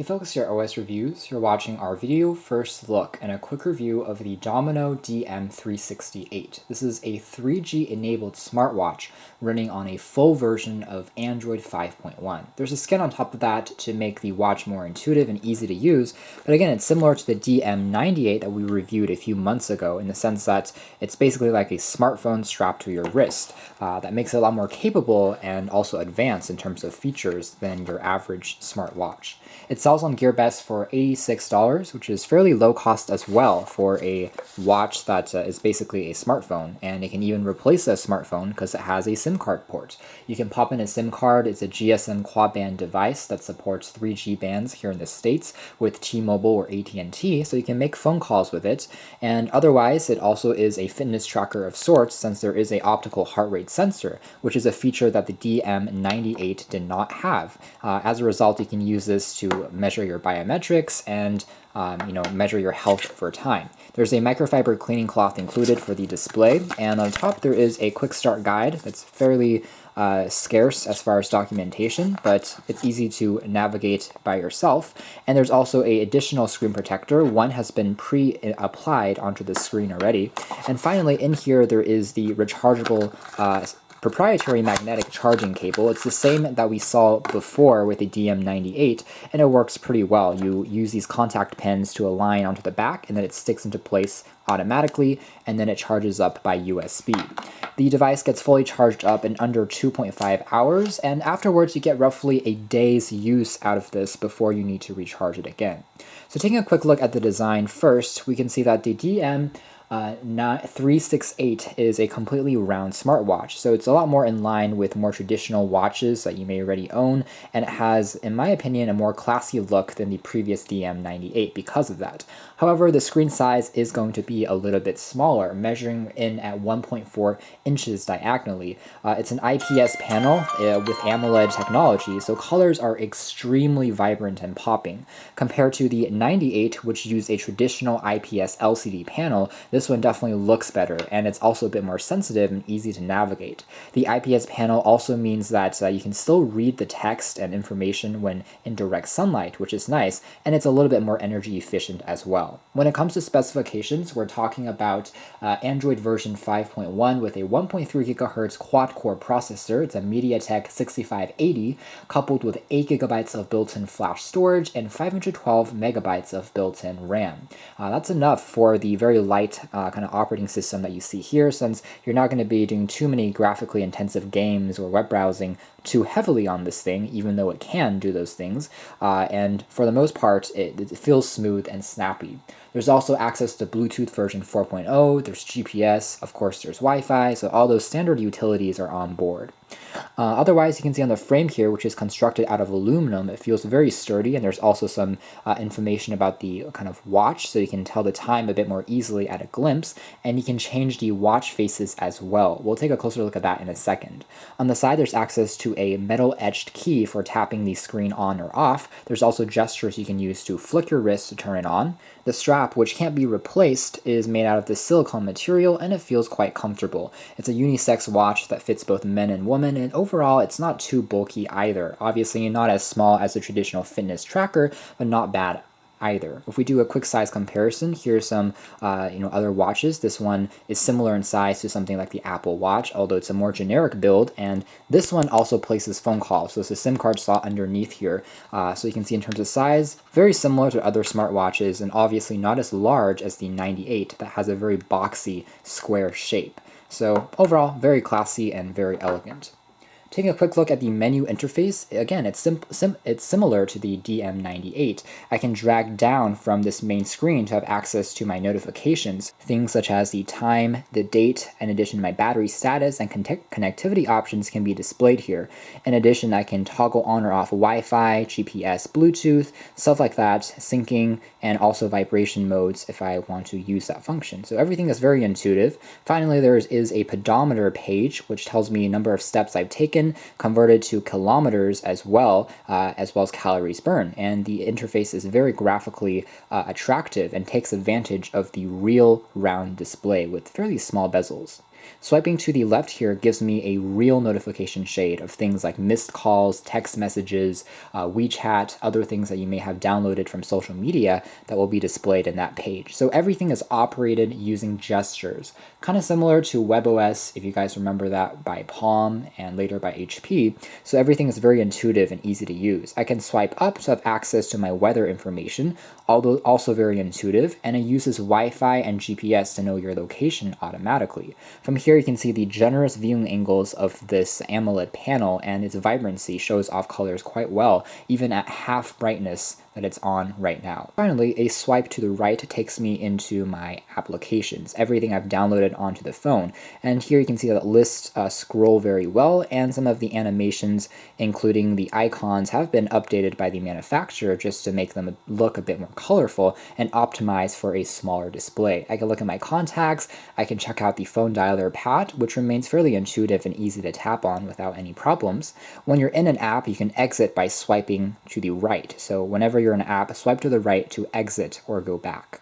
Hey folks, your OS Reviews. You're watching our video first look and a quick review of the Domino DM368. This is a 3G enabled smartwatch running on a full version of Android 5.1. There's a skin on top of that to make the watch more intuitive and easy to use, but again, it's similar to the DM98 that we reviewed a few months ago in the sense that it's basically like a smartphone strapped to your wrist. That makes it a lot more capable and also advanced in terms of features than your average smartwatch. It sells on GearBest for $86, which is fairly low cost as well for a watch that is basically a smartphone, and it can even replace a smartphone because it has a SIM card port. You can pop in a SIM card. It's a GSM quad-band device that supports 3G bands here in the States with T-Mobile or AT&T, so you can make phone calls with it. And otherwise, it also is a fitness tracker of sorts since there is a optical heart rate sensor, which is a feature that the DM98 did not have. As a result, you can use this to measure your biometrics and measure your health over time. There's a microfiber cleaning cloth included for the display, and on top there is a quick start guide that's fairly scarce as far as documentation, but it's easy to navigate by yourself. And there's also an additional screen protector. One has been pre-applied onto the screen already. And finally, in here there is the rechargeable proprietary magnetic charging cable. It's the same that we saw before with the DM98, and it works pretty well. You use these contact pins to align onto the back, and then it sticks into place automatically, and then it charges up by USB. The device gets fully charged up in under 2.5 hours, and afterwards you get roughly a day's use out of this before you need to recharge it again. So taking a quick look at the design first, we can see that the DM368 is a completely round smartwatch, so it's a lot more in line with more traditional watches that you may already own, and it has, in my opinion, a more classy look than the previous DM98 because of that. However, the screen size is going to be a little bit smaller, measuring in at 1.4 inches diagonally. It's an IPS panel with AMOLED technology, so colors are extremely vibrant and popping. Compared to the 98, which used a traditional IPS LCD panel, this one definitely looks better, and it's also a bit more sensitive and easy to navigate. The IPS panel also means that you can still read the text and information when in direct sunlight, which is nice, and it's a little bit more energy efficient as well. When it comes to specifications, we're talking about Android version 5.1 with a 1.3 GHz quad-core processor. It's a MediaTek 6580, coupled with 8 GB of built-in flash storage and 512 MB of built-in RAM. That's enough for the very light kind of operating system that you see here, since you're not going to be doing too many graphically intensive games or web browsing too heavily on this thing, even though it can do those things, and for the most part it feels smooth and snappy. There's also access to Bluetooth version 4.0, there's GPS, of course there's Wi-Fi, so all those standard utilities are on board. Otherwise, you can see on the frame here, which is constructed out of aluminum, it feels very sturdy, and there's also some information about the kind of watch, so you can tell the time a bit more easily at a glimpse, and you can change the watch faces as well. We'll take a closer look at that in a second. On the side, there's access to a metal-etched key for tapping the screen on or off. There's also gestures you can use to flick your wrist to turn it on. The strap, which can't be replaced, is made out of this silicone material, and it feels quite comfortable. It's a unisex watch that fits both men and women, and overall it's not too bulky either. Obviously not as small as a traditional fitness tracker, but not bad either. If we do a quick size comparison, here's some other watches. This one is similar in size to something like the Apple Watch, although it's a more generic build, and this one also places phone calls, so it's a SIM card slot underneath here. So you can see in terms of size, very similar to other smartwatches, and obviously not as large as the 98 that has a very boxy square shape. So overall, very classy and very elegant. Taking a quick look at the menu interface, again, it's similar to the DM98. I can drag down from this main screen to have access to my notifications, things such as the time, the date, in addition to my battery status, and connectivity options can be displayed here. In addition, I can toggle on or off Wi-Fi, GPS, Bluetooth, stuff like that, syncing, and also vibration modes if I want to use that function. So everything is very intuitive. Finally, there is a pedometer page, which tells me a number of steps I've taken, converted to kilometers as well as calories burned. And the interface is very graphically attractive and takes advantage of the real round display with fairly small bezels. Swiping to the left here gives me a real notification shade of things like missed calls, text messages, WeChat, other things that you may have downloaded from social media that will be displayed in that page. So everything is operated using gestures, kind of similar to WebOS, if you guys remember that, by Palm and later by HP. So everything is very intuitive and easy to use. I can swipe up to have access to my weather information, although also very intuitive, and it uses Wi-Fi and GPS to know your location automatically. From here you can see the generous viewing angles of this AMOLED panel, and its vibrancy shows off colors quite well, even at half brightness that it's on right now. Finally, a swipe to the right takes me into my applications, everything I've downloaded onto the phone. And here you can see that lists scroll very well, and some of the animations, including the icons, have been updated by the manufacturer just to make them look a bit more colorful and optimized for a smaller display. I can look at my contacts, I can check out the phone dialer pad, which remains fairly intuitive and easy to tap on without any problems. When you're in an app, you can exit by swiping to the right. So whenever you're in an app, swipe to the right to exit or go back.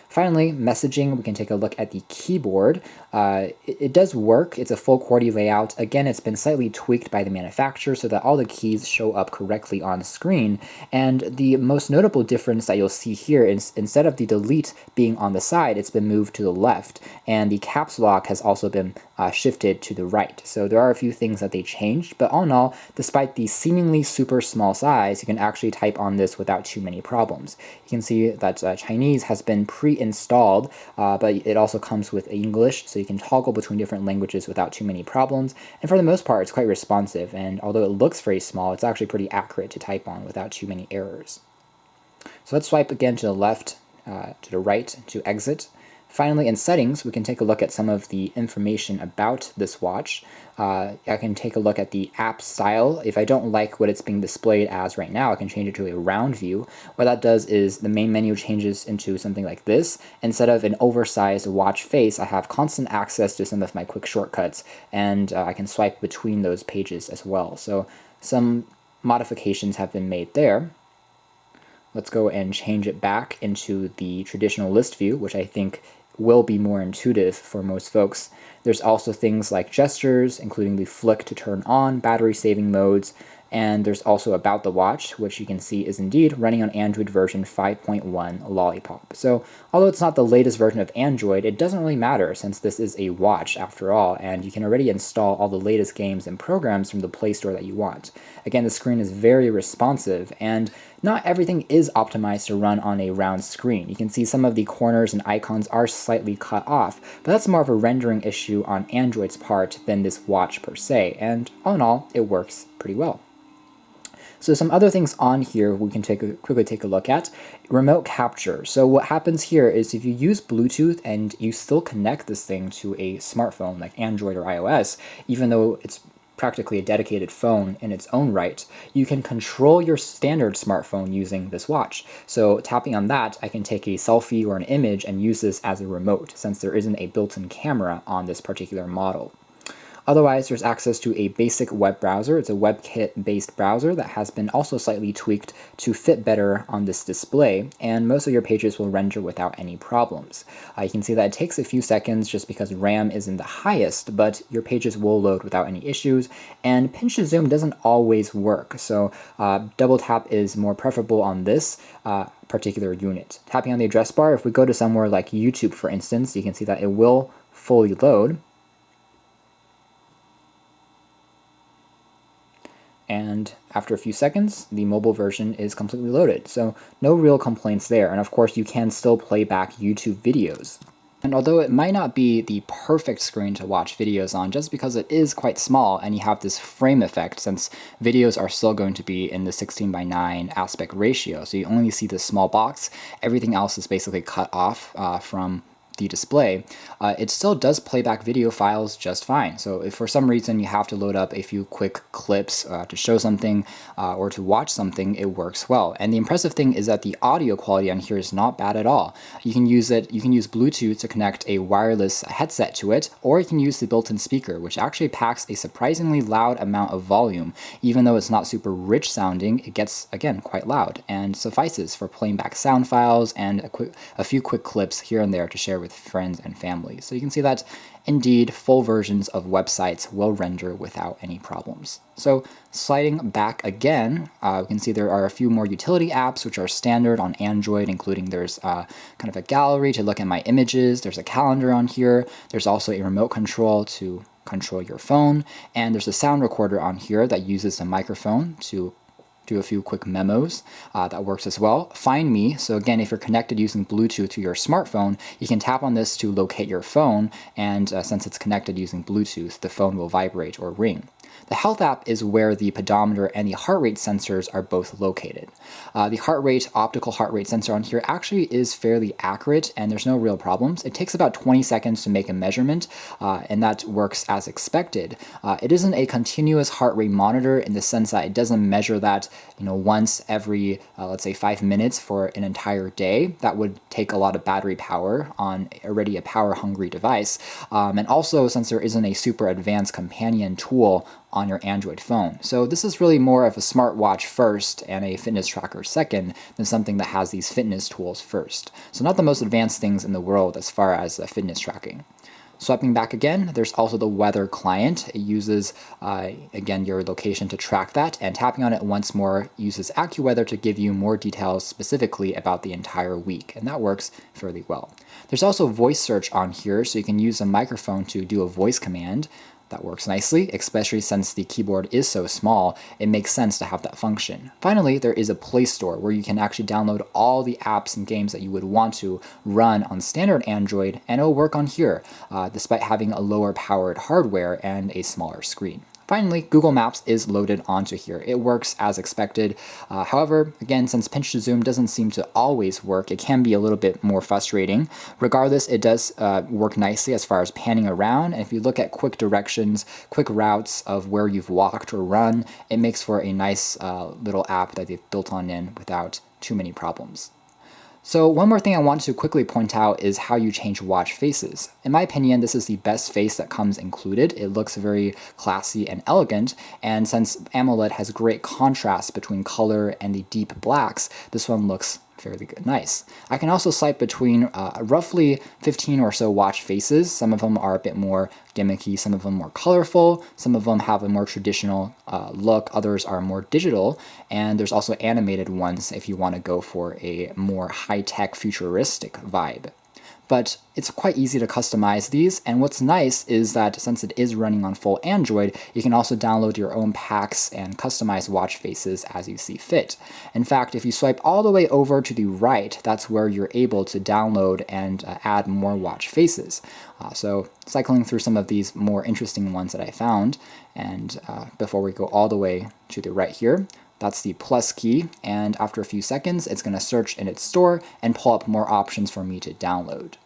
Finally, messaging, we can take a look at the keyboard. It does work. It's a full QWERTY layout. Again, it's been slightly tweaked by the manufacturer so that all the keys show up correctly on screen. And the most notable difference that you'll see here is instead of the delete being on the side, it's been moved to the left. And the caps lock has also been shifted to the right. So there are a few things that they changed, but all in all, despite the seemingly super small size, you can actually type on this without too many problems. You can see that Chinese has been pre-installed, but it also comes with English, so you can toggle between different languages without too many problems. And for the most part, it's quite responsive, and although it looks very small, it's actually pretty accurate to type on without too many errors. So let's swipe again to the left, to the right to exit. Finally, in settings, we can take a look at some of the information about this watch. I can take a look at the app style. If I don't like what it's being displayed as right now, I can change it to a round view. What that does is the main menu changes into something like this. Instead of an oversized watch face, I have constant access to some of my quick shortcuts, and I can swipe between those pages as well. So some modifications have been made there. Let's go and change it back into the traditional list view, which I think will be more intuitive for most folks. There's also things like gestures, including the flick to turn on, battery saving modes, and there's also About the Watch, which you can see is indeed running on Android version 5.1 Lollipop. So although it's not the latest version of Android, it doesn't really matter since this is a watch after all, and you can already install all the latest games and programs from the Play Store that you want. Again, the screen is very responsive, and not everything is optimized to run on a round screen. You can see some of the corners and icons are slightly cut off, but that's more of a rendering issue on Android's part than this watch per se, and all in all, it works pretty well. So some other things on here we can quickly take a look at. Remote capture. So what happens here is if you use Bluetooth and you still connect this thing to a smartphone like Android or iOS, even though it's practically a dedicated phone in its own right, you can control your standard smartphone using this watch. So tapping on that, I can take a selfie or an image and use this as a remote, since there isn't a built-in camera on this particular model. Otherwise, there's access to a basic web browser. It's a WebKit-based browser that has been also slightly tweaked to fit better on this display, and most of your pages will render without any problems. You can see that it takes a few seconds just because RAM isn't the highest, but your pages will load without any issues, and pinch to zoom doesn't always work, so double tap is more preferable on this particular unit. Tapping on the address bar, if we go to somewhere like YouTube, for instance, you can see that it will fully load. And after a few seconds, the mobile version is completely loaded. So no real complaints there. And of course, you can still play back YouTube videos. And although it might not be the perfect screen to watch videos on, just because it is quite small and you have this frame effect, since videos are still going to be in the 16:9 aspect ratio, so you only see the small box, everything else is basically cut off from the display, it still does play back video files just fine. So if for some reason you have to load up a few quick clips to show something or to watch something, it works well. And the impressive thing is that the audio quality on here is not bad at all. You can use Bluetooth to connect a wireless headset to it, or you can use the built-in speaker, which actually packs a surprisingly loud amount of volume. Even though it's not super rich sounding, it gets, again, quite loud and suffices for playing back sound files and a few quick clips here and there to share with friends and family. So you can see that Indeed, full versions of websites will render without any problems. So sliding back again, we can see there are a few more utility apps which are standard on Android, including there's kind of a gallery to look at my images, there's a calendar on here, there's also a remote control to control your phone, and there's a sound recorder on here that uses a microphone to do a few quick memos. That works as well. Find Me, so again, if you're connected using Bluetooth to your smartphone, you can tap on this to locate your phone, and since it's connected using Bluetooth, the phone will vibrate or ring. The Health app is where the pedometer and the heart rate sensors are both located. The heart rate, optical heart rate sensor on here actually is fairly accurate and there's no real problems. It takes about 20 seconds to make a measurement and that works as expected. It isn't a continuous heart rate monitor in the sense that it doesn't measure that once every, let's say 5 minutes for an entire day. That would take a lot of battery power on already a power-hungry device. And also, since there isn't a super advanced companion tool on your Android phone. So this is really more of a smartwatch first and a fitness tracker second than something that has these fitness tools first. So not the most advanced things in the world as far as fitness tracking. Swiping back again, there's also the weather client. It uses, again, your location to track that, and tapping on it once more uses AccuWeather to give you more details specifically about the entire week, and that works fairly well. There's also voice search on here, so you can use a microphone to do a voice command. That works nicely, especially since the keyboard is so small, it makes sense to have that function. Finally, there is a Play Store where you can actually download all the apps and games that you would want to run on standard Android, and it'll work on here, despite having a lower powered hardware and a smaller screen. Finally, Google Maps is loaded onto here. It works as expected. However, again, since pinch to zoom doesn't seem to always work, it can be a little bit more frustrating. Regardless, it does work nicely as far as panning around. And if you look at quick directions, quick routes of where you've walked or run, it makes for a nice little app that they've built on in without too many problems. So one more thing I want to quickly point out is how you change watch faces. In my opinion, this is the best face that comes included. It looks very classy and elegant, and since AMOLED has great contrast between color and the deep blacks, this one looks fairly good, nice. I can also swipe between roughly 15 or so watch faces. Some of them are a bit more gimmicky, some of them more colorful, some of them have a more traditional look, others are more digital, and there's also animated ones if you want to go for a more high-tech futuristic vibe. But it's quite easy to customize these, and what's nice is that since it is running on full Android, you can also download your own packs and customize watch faces as you see fit. In fact, if you swipe all the way over to the right, that's where you're able to download and add more watch faces. So cycling through some of these more interesting ones that I found, and before we go all the way to the right here, that's the plus key, and after a few seconds, it's going to search in its store and pull up more options for me to download.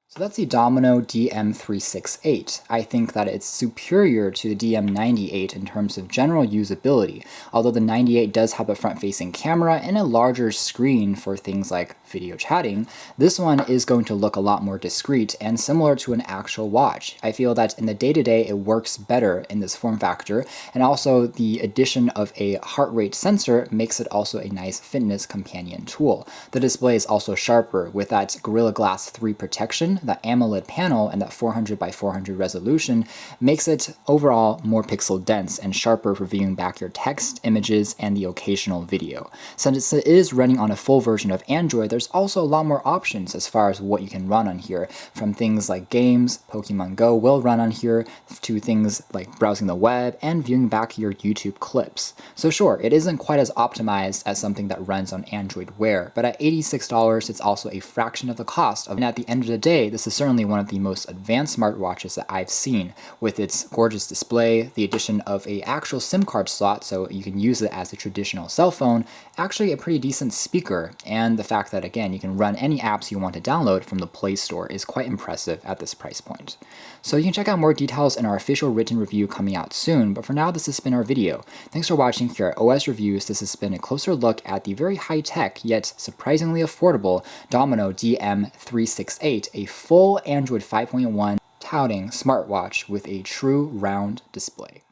So that's the Domino DM368. I think that it's superior to the DM98 in terms of general usability, although the 98 does have a front-facing camera and a larger screen for things like video chatting. This one is going to look a lot more discreet and similar to an actual watch. I feel that in the day-to-day it works better in this form factor, and also the addition of a heart rate sensor makes it also a nice fitness companion tool. The display is also sharper with that Gorilla Glass 3 protection. That AMOLED panel and that 400 by 400 resolution makes it overall more pixel dense and sharper for viewing back your text, images, and the occasional video. Since it is running on a full version of Android, there's also a lot more options as far as what you can run on here, from things like games, Pokemon Go will run on here, to things like browsing the web and viewing back your YouTube clips. So sure, it isn't quite as optimized as something that runs on Android Wear, but at $86, it's also a fraction of the cost of, and at the end of the day, this is certainly one of the most advanced smartwatches that I've seen, with its gorgeous display, the addition of an actual SIM card slot so you can use it as a traditional cell phone, actually a pretty decent speaker, and the fact that, again, you can run any apps you want to download from the Play Store is quite impressive at this price point. So you can check out more details in our official written review coming out soon, but for now this has been our video. Thanks for watching here at OS Reviews. This has been a closer look at the very high-tech yet surprisingly affordable Domino DM368, a full Android 5.1 touting smartwatch with a true round display.